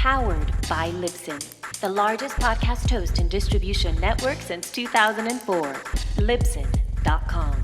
Powered by Libsyn, the largest podcast host and distribution network since 2004. Libsyn.com.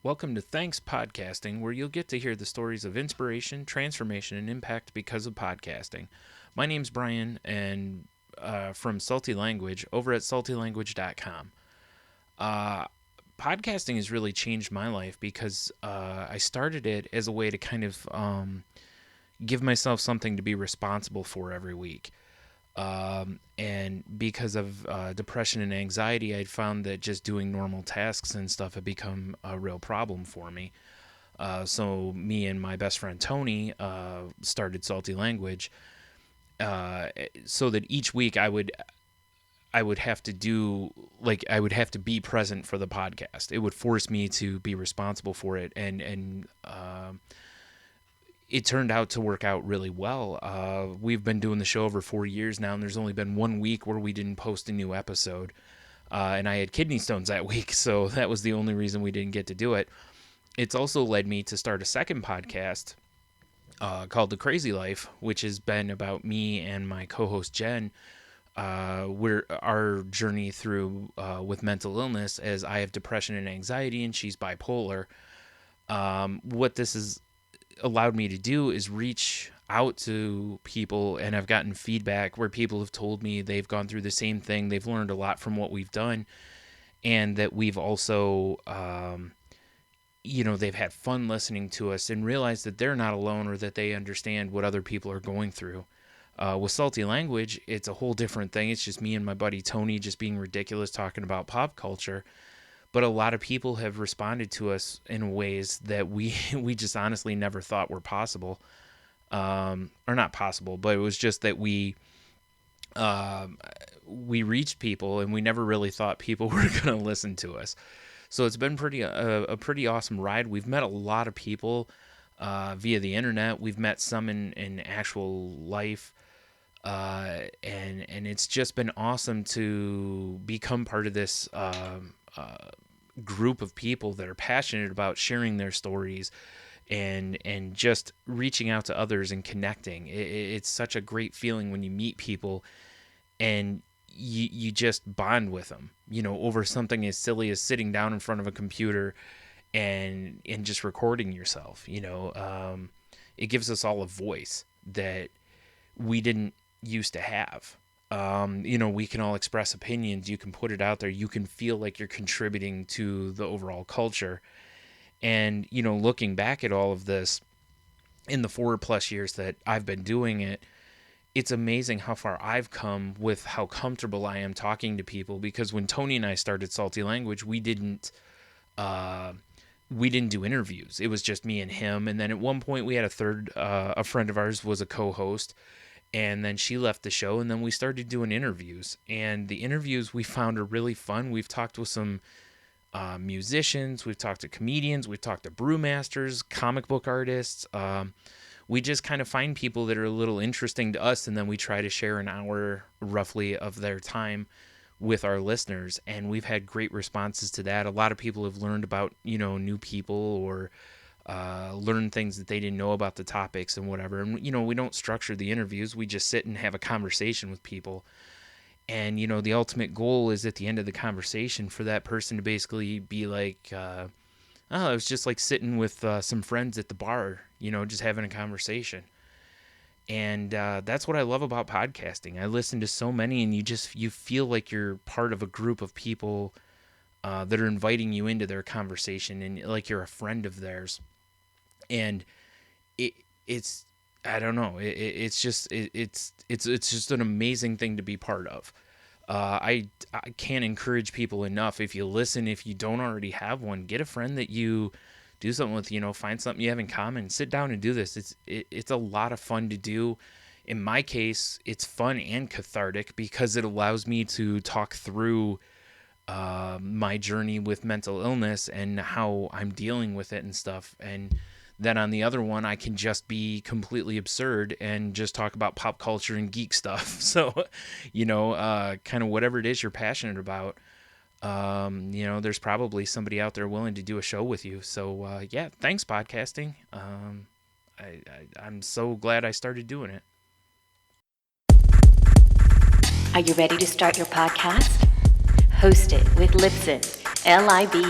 Welcome to Thanks Podcasting, where you'll get to hear the stories of inspiration, transformation, and impact because of podcasting. My name's Bryan, and from Salty Language, over at saltylanguage.com. Podcasting has really changed my life because I started it as a way to kind of give myself something to be responsible for every week. And because of depression and anxiety, I'd found that just doing normal tasks and stuff had become a real problem for me. So me and my best friend Tony started Salty Language, so that each week I would have to be present for the podcast. It would force me to be responsible for it, and it turned out to work out really well. We've been doing the show over 4 years now, and there's only been 1 week where we didn't post a new episode. And I had kidney stones that week, so that was the only reason we didn't get to do it. It's also led me to start a second podcast called The Crazy Life, which has been about me and my co-host Jen. Our journey through with mental illness, as I have depression and anxiety, and she's bipolar. What this is allowed me to do is reach out to people, and I've gotten feedback where people have told me they've gone through the same thing. They've learned a lot from what we've done, and that we've also, they've had fun listening to us and realized that they're not alone, or that they understand what other people are going through. With Salty Language, it's a whole different thing. It's just me and my buddy Tony just being ridiculous, talking about pop culture. But a lot of people have responded to us in ways that we just honestly never thought were possible. Or not possible, but it was just that we reached people, and we never really thought people were going to listen to us. So it's been a pretty awesome ride. We've met a lot of people via the internet. We've met some in actual life. And it's just been awesome to become part of this group of people that are passionate about sharing their stories and just reaching out to others and connecting. It's such a great feeling when you meet people and you just bond with them, over something as silly as sitting down in front of a computer and just recording yourself. It gives us all a voice that we didn't used to have. We can all express opinions. You can put it out there. You can feel like you're contributing to the overall culture. And, looking back at all of this in the 4+ years that I've been doing it, it's amazing how far I've come with how comfortable I am talking to people. Because when Tony and I started Salty Language, we didn't do interviews. It was just me and him. And then at one point we had a friend of ours was a co-host. And then she left the show, and then we started doing interviews. And the interviews we found are really fun. We've talked with some musicians, we've talked to comedians, we've talked to brewmasters, comic book artists. We just kind of find people that are a little interesting to us, and then we try to share an hour roughly of their time with our listeners. And we've had great responses to that. A lot of people have learned about, new people, or learn things that they didn't know about the topics and whatever. And, we don't structure the interviews. We just sit and have a conversation with people. And, the ultimate goal is at the end of the conversation for that person to basically be like, it was just like sitting with some friends at the bar, just having a conversation. And that's what I love about podcasting. I listen to so many, and you feel like you're part of a group of people that are inviting you into their conversation, and like you're a friend of theirs. And it's I don't know, it's just an amazing thing to be part of. I can't encourage people enough. If you listen, if you don't already have one, get a friend that you do something with, find something you have in common, sit down and do this. It's a lot of fun to do. in my case, it's fun and cathartic because it allows me to talk through my journey with mental illness and how I'm dealing with it and stuff. And then on the other one, I can just be completely absurd and just talk about pop culture and geek stuff. So, kind of whatever it is you're passionate about, there's probably somebody out there willing to do a show with you. So, yeah, thanks, podcasting. I'm so glad I started doing it. Are you ready to start your podcast? Host it with Libsyn, LIBSYN.com.